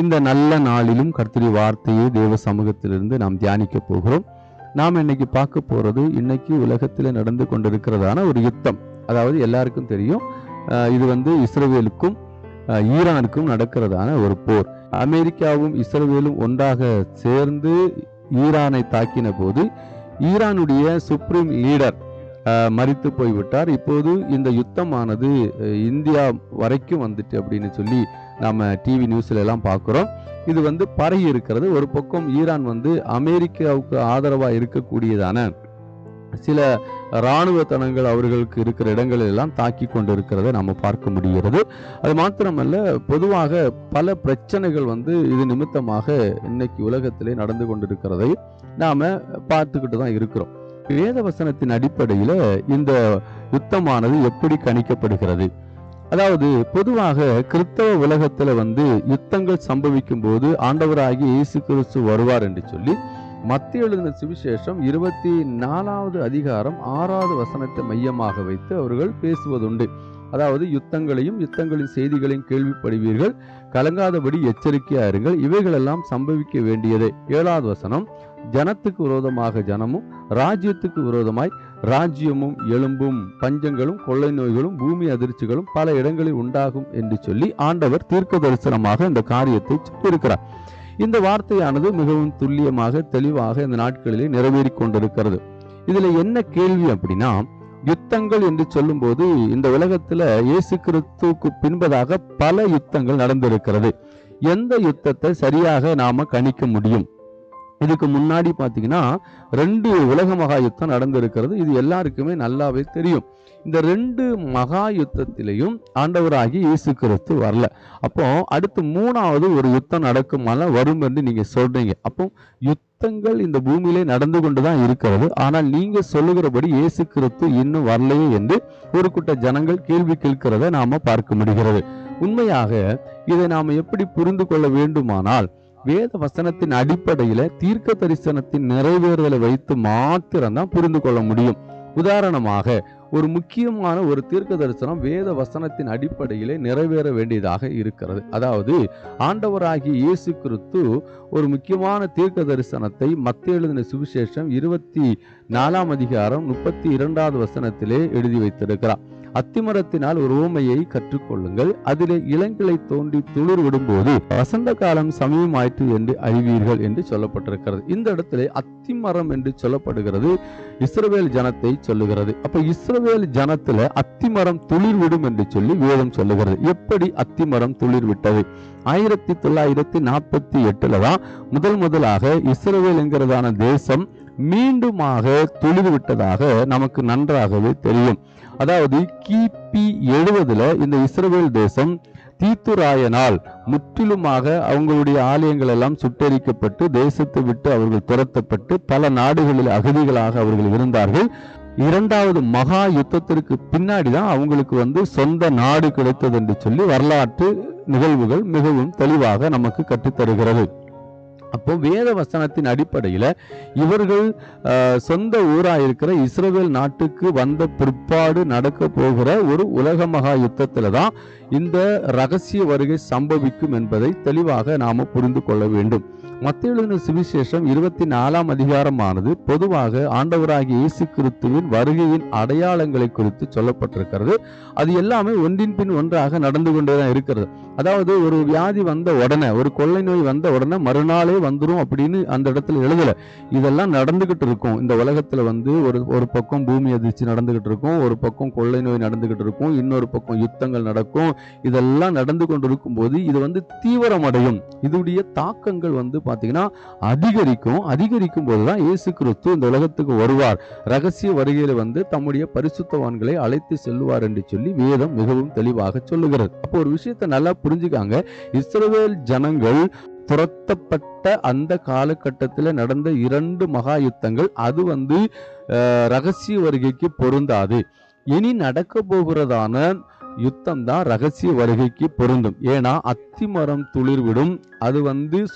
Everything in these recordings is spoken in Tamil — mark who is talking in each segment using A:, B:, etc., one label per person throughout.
A: இந்த நல்ல நாளிலும் கர்த்தருடைய வார்த்தையை தேவ சமூகத்திலிருந்து நாம் தியானிக்க போகிறோம். நாம் இன்னைக்கு பார்க்க போறது இன்னைக்கு உலகத்தில் நடந்து கொண்டிருக்கிறதான ஒரு யுத்தம். அதாவது எல்லாருக்கும் தெரியும், இது இஸ்ரவேலுக்கும் ஈரானுக்கும் நடக்கிறதான ஒரு போர். அமெரிக்காவும் இஸ்ரவேலும் ஒன்றாக சேர்ந்து ஈரானை தாக்கின போது ஈரானுடைய சுப்ரீம் லீடர் மரித்து போய்விட்டார். இப்போது இந்த யுத்தமானது இந்தியா வரைக்கும் வந்துட்டு அப்படின்னு சொல்லி நாம டிவி நியூஸ்ல எல்லாம் பார்க்கிறோம். இது பரவி இருக்கிறது. ஒரு பக்கம் ஈரான் அமெரிக்காவுக்கு ஆதரவா இருக்கக்கூடியதான சில இராணுவ தளங்கள் அவர்களுக்கு இருக்கிற இடங்களில் எல்லாம் தாக்கி கொண்டு இருக்கிறத நம்ம பார்க்க முடிகிறது. அது மாத்திரமல்ல, பொதுவாக பல பிரச்சனைகள் இது நிமித்தமாக இன்னைக்கு உலகத்திலே நடந்து கொண்டிருக்கிறதை நாம பார்த்துக்கிட்டு தான் இருக்கிறோம். வேத வசனத்தின் அடிப்படையில இந்த யுத்தமானது எப்படி கணிக்கப்படுகிறது? அதாவது பொதுவாக கிறிஸ்தவ உலகத்துல யுத்தங்கள் சம்பவிக்கும் போது ஆண்டவராகிய இயேசு கிறிஸ்து வருவார் என்று சொல்லி மத்தேயு எழுதின சுவிசேஷம் 24வது அதிகாரம் 6வது வசனத்தை மையமாக வைத்து அவர்கள் பேசுவதுண்டு. அதாவது யுத்தங்களையும் யுத்தங்களின் செய்திகளையும் கேள்விப்படுவீர்கள், கலங்காதபடி எச்சரிக்கையா இருங்கள், இவைகளெல்லாம் சம்பவிக்க வேண்டியதே. 7வது வசனம், ஜனத்துக்கு விரோதமாக ஜனமும் ராஜ்யத்துக்கு விரோதமாய் ராஜ்யமும் எழும்பும், பஞ்சங்களும் கொள்ளை நோய்களும் பூமி அதிர்ச்சிகளும் பல இடங்களில் உண்டாகும் என்று சொல்லி ஆண்டவர் தீர்க்க தரிசனமாக இந்த காரியத்தை சொல்லியிருக்கிறார். இந்த வார்த்தையானது மிகவும் துல்லியமாக தெளிவாக இந்த நாட்களிலே நிறைவேறி கொண்டிருக்கிறது. இதுல என்ன கேள்வி அப்படின்னா, யுத்தங்கள் என்று சொல்லும் போது இந்த உலகத்துல இயேசு கிறிஸ்துவுக்கு பின்பதாக பல யுத்தங்கள் நடந்திருக்கிறது. எந்த யுத்தத்தை சரியாக நாம கணிக்க முடியும்? இதுக்கு முன்னாடி பாத்தீங்கன்னா 2 உலக மகா யுத்தம் நடந்திருக்கிறது. இது எல்லாருக்குமே நல்லாவே தெரியும். இந்த 2 மகா யுத்தத்திலையும் ஆண்டவராகி இயேசு கிறிஸ்து வரல. அப்போ அடுத்து 3வது ஒரு யுத்தம் நடக்குமால வரும் என்று நீங்க சொல்றீங்க. அப்போ யுத்தங்கள் இந்த பூமியிலே நடந்து கொண்டுதான் இருக்கிறது. ஆனால் நீங்க சொல்லுகிறபடி இயேசு கிறிஸ்து இன்னும் வரலையே என்று ஒரு கூட்ட ஜனங்கள் கேள்வி கேட்கிறத நாம பார்க்க முடிகிறது. உண்மையாக இதை நாம எப்படி புரிந்து கொள்ள வேண்டுமானால், வேத வசனத்தின் அடிப்படையில தீர்க்க தரிசனத்தின் நிறைவேறுதலை வைத்து மாத்திரம்தான் புரிந்து கொள்ள முடியும். உதாரணமாக, ஒரு முக்கியமான ஒரு தீர்க்க தரிசனம் வேத வசனத்தின் அடிப்படையிலே நிறைவேற வேண்டியதாக இருக்கிறது. அதாவது ஆண்டவராகிய இயேசு கிறிஸ்து ஒரு முக்கியமான தீர்க்க தரிசனத்தை மத்தேயு எழுதின சுவிசேஷம் 24ஆம் அதிகாரம் 32வது வசனத்திலே எழுதி வைத்திருக்கிறார். அத்திமரத்தினால் ஒரு உவமையை கற்றுக்கொள்ளுங்கள், அதிலே இளங்கிளை தோன்றி துளிர் விடும்போது வசந்த காலம் சமயமாயிற்று என்று அறிவீர்கள் என்று சொல்லப்பட்டிருக்கிறது. இந்த இடத்துல அத்திமரம் என்று சொல்லப்படுகிறது இஸ்ரவேல் ஜனத்தை சொல்லுகிறது. அப்ப இஸ்ரவேல் ஜனத்துல அத்திமரம் துளிர் விடும் என்று சொல்லி வேதம் சொல்லுகிறது. எப்படி அத்திமரம் துளிர் விட்டது? 1948 தான் முதலாக இஸ்ரவேல் என்கிறதான தேசம் மீண்டுமாக துளிர் விட்டதாக நமக்கு நன்றாகவே தெரியும். அதாவது கிபி 70 இந்த இஸ்ரவேல் தேசம் தீத்துராயனால் முற்றிலுமாக அவங்களுடைய ஆலயங்கள் எல்லாம் சுட்டெரிக்கப்பட்டு தேசத்தை விட்டு அவர்கள் துரத்தப்பட்டு பல நாடுகளில் அகதிகளாக அவர்கள் இருந்தார்கள். 2வது மகா யுத்தத்திற்கு பின்னாடிதான் அவங்களுக்கு சொந்த நாடு கிடைத்தது என்று சொல்லி வரலாற்று நிகழ்வுகள் மிகவும் தெளிவாக நமக்கு கற்றுத்தருகிறது. அப்போ வேத வசனத்தின் அடிப்படையில இவர்கள் சொந்த ஊராயிருக்கிற இஸ்ரவேல் நாட்டுக்கு வந்த பிற்பாடு நடக்க போகிற ஒரு உலக மகா யுத்தத்துலதான் இந்த ரகசிய வருகை சம்பவிக்கும் என்பதை தெளிவாக நாம புரிந்து கொள்ள வேண்டும். மத்தேயு எழுதின சுவிசேஷம் 24ஆம் அதிகாரமானது பொதுவாக ஆண்டவராகிய இயேசு கிறிஸ்துவின் வருகையின் அடையாளங்களை குறித்து சொல்லப்பட்டிருக்கிறது. அது எல்லாமே ஒன்றின் பின் ஒன்றாக நடந்து கொண்டேதான் இருக்கிறது. அதாவது ஒரு வியாதி வந்த உடனே, ஒரு கொள்ளை நோய் வந்த உடனே மறுநாளே வந்துரும் அப்படின்னு அந்த இடத்துல எழுதல. இதெல்லாம் நடந்துகிட்டு இருக்கும். இந்த உலகத்துல ஒரு பக்கம் பூமி அதிர்ச்சி நடந்துகிட்டு இருக்கும், ஒரு பக்கம் கொள்ளை நோய் நடந்துகிட்டு இருக்கும், இன்னொரு பக்கம் யுத்தங்கள் நடக்கும். இதெல்லாம் நடந்து கொண்டிருக்கும் போது இது தீவிரமடையும். இதுடைய தாக்கங்கள் பாத்தீங்கன்னா அதிகரிக்கும் போதுதான் இயேசு கிறிஸ்து இந்த உலகத்துக்கு வருவார். ரகசிய வருகையில தம்முடைய பரிசுத்தவான்களை அழைத்து செல்வார் என்று சொல்லி வேதம் மிகவும் தெளிவாக சொல்லுகிறது. அப்போ ஒரு விஷயத்தை நல்லா புரிஞ்சுக்காங்க. இஸ்ரவேல் ஜனங்கள் துரத்தப்பட்ட அந்த காலகட்டத்தில் நடந்த 2 மகா யுத்தங்கள் அது ரகசிய வருகைக்கு பொருந்தாது. இனி நடக்க போகிறதான யுத்தம் தான் ரகசிய வருகைக்கு பொருந்தும். ஏன்னா அத்திமரம் துளிர்விடும், அது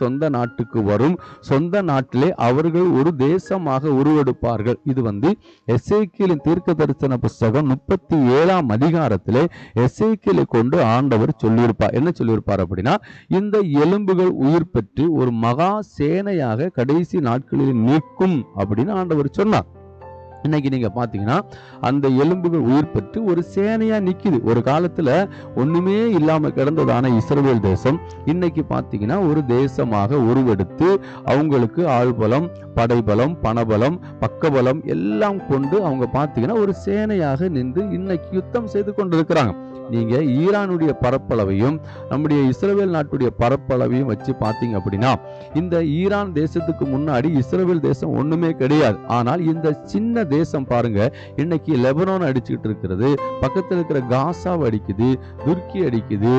A: சொந்த நாட்டுக்கு வரும், சொந்த நாட்டிலே அவர்கள் ஒரு தேசமாக உருவெடுப்பார்கள். இது எசேக்கியேலின் தீர்க்க தரிசன புஸ்தகம் 37ஆம் அதிகாரத்திலே எசேக்கியேலை கொண்டு ஆண்டவர் சொல்லியிருப்பார். என்ன சொல்லியிருப்பார் அப்படின்னா, இந்த எலும்புகள் உயிர் பெற்று ஒரு மகா சேனையாக கடைசி நாட்களில் நிற்கும் அப்படின்னு ஆண்டவர் சொன்னார். இன்னைக்கு நீங்க பாத்தீங்கன்னா அந்த எலும்புகள் உயிர் பெற்று ஒரு சேனையா நிக்குது. ஒரு காலத்துல ஒண்ணுமே இல்லாம கிடந்ததான இஸ்ரவேல் தேசம் இன்னைக்கு பாத்தீங்கன்னா ஒரு தேசமாக உருவெடுத்து அவங்களுக்கு ஆள்பலம், படைபலம், பணபலம், பக்கபலம் எல்லாம் கொண்டு அவங்க பாத்தீங்கன்னா ஒரு சேனையாக நின்று இன்னைக்கு யுத்தம் செய்து கொண்டிருக்கிறாங்க. நீங்க ஈரானுடைய பரப்பளவையும் நம்முடைய இஸ்ரவேல் நாட்டுடைய பரப்பளவையும் வச்சு பாத்தீங்க அப்படின்னா, இந்த ஈரான் தேசத்துக்கு முன்னாடி இஸ்ரவேல் தேசம் ஒண்ணுமே கிடையாது. ஆனால் இந்த சின்ன தேசம் பாருங்க, இன்னைக்கு லெபனான் அடிச்சுக்கிட்டு இருக்கிறது, பக்கத்தில் இருக்கிற காசாவை அடிக்குது, துர்க்கி அடிக்குது,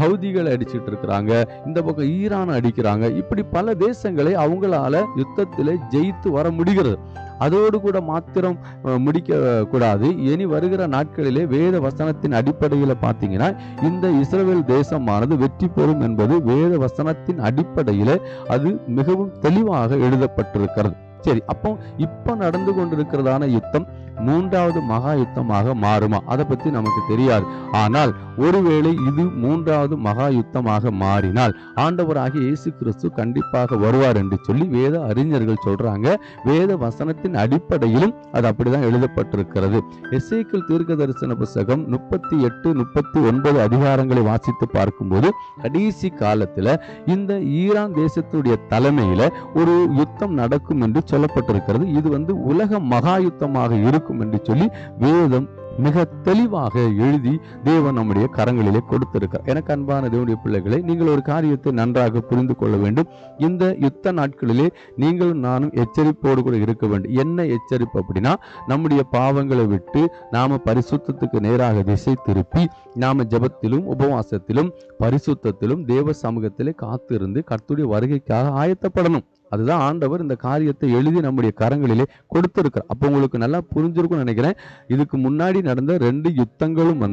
A: ஹவுதிகளை அடிச்சுட்டு இருக்கிறாங்க, இந்த பக்கம் ஈரான் அடிக்கிறாங்க. இப்படி பல தேசங்களை அவங்களால யுத்தத்திலே ஜெயித்து வர முடிகிறது. அதோடு கூட மாத்திரம் முடிக்க கூடாது. இனி வருகிற நாட்களிலே வேத வசனத்தின் அடிப்படையில் பார்த்தீங்கன்னா இந்த இஸ்ரவேல் தேசமானது வெற்றி பெறும் என்பது வேத வசனத்தின் அடிப்படையில் அது மிகவும் தெளிவாக எழுதப்பட்டிருக்கிறது. சரி, அப்போ இப்ப நடந்து கொண்டிருக்கிறதான யுத்தம் மூன்றாவது மகா யுத்தமாக மாறுமா? அதை பத்தி நமக்கு தெரியாது. ஆனால் ஒருவேளை இது மூன்றாவது மகா யுத்தமாக மாறினால் ஆண்டவராகிய இயேசு கிறிஸ்து கண்டிப்பாக வருவார் என்று சொல்லி வேத அறிஞர்கள் சொல்றாங்க. வேத வசனத்தின் அடிப்படையிலும் அது அப்படிதான் எழுதப்பட்டிருக்கிறது. எசேக்கியேல் தீர்க்க தரிசன புஸ்தகம் 38, 39 அதிகாரங்களை வாசித்து பார்க்கும்போது கடைசி காலத்துல இந்த ஈரான் தேசத்துடைய தலைமையில ஒரு யுத்தம் நடக்கும் என்று சொல்லப்பட்டிருக்கிறது. இது உலக மகா யுத்தமாக இருக்கும் என்று சொல்லி வேதம் மிக தெளிவாக எழுதி தேவன் நம்முடைய கரங்களிலே கொடுத்திருக்கிறார். எனக்கு அன்பான தேவனுடைய பிள்ளைகளை, நீங்கள் ஒரு காரியத்தை நன்றாக புரிந்து கொள்ள வேண்டும். இந்த யுத்த நாட்களிலே நீங்களும் நானும் எச்சரிப்போடு கூட இருக்க வேண்டும். என்ன எச்சரிப்பு அப்படின்னா, நம்முடைய பாவங்களை விட்டு நாம பரிசுத்தத்துக்கு நேராக திசை திருப்பி நாம ஜெபத்திலும் உபவாசத்திலும் பரிசுத்தத்திலும் தேவ சமூகத்திலே காத்திருந்து கர்த்தருடைய வருகைக்காக ஆயத்தப்படணும். அதுதான் ஆண்டவர் இந்த காரியத்தை எழுதி நம்முடைய கரங்களிலே கொடுத்திருக்கிறார். அப்போ உங்களுக்கு நல்லா புரிஞ்சிருக்கும் நினைக்கிறேன். இதுக்கு முன்னாடி நடந்த 2 யுத்தங்களும்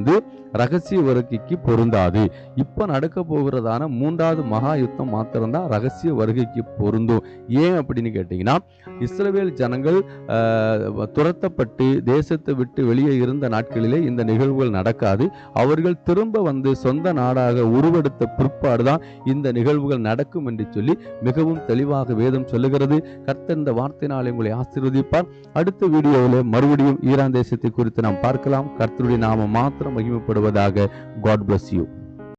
A: ரகசிய வருகைக்கு பொருந்தாது. இப்ப நடக்க போகிறதான மூன்றாவது மகா யுத்தம் மாத்திரம்தான் ரகசிய வருகைக்கு பொருந்தும். ஏன் அப்படின்னு கேட்டீங்கன்னா, இஸ்ரவேல் ஜனங்கள் துரத்தப்பட்டு தேசத்தை விட்டு வெளியே இருந்த நாட்களிலே இந்த நிகழ்வுகள் நடக்காது. அவர்கள் திரும்ப சொந்த நாடாக உருவெடுத்த பிற்பாடுதான் இந்த நிகழ்வுகள் நடக்கும் என்று சொல்லி மிகவும் தெளிவாக வேதம் சொல்லுகிறது. கர்த்தர் இந்த வார்த்தையினாலே உங்களை ஆசீர்வதிப்பார். அடுத்த வீடியோவில் மறுபடியும் ஈரான் தேசத்தை குறித்து நாம் பார்க்கலாம். கர்த்தருடைய நாமம் மாத்திரம் மகிமைப்படுவதாக. God bless you.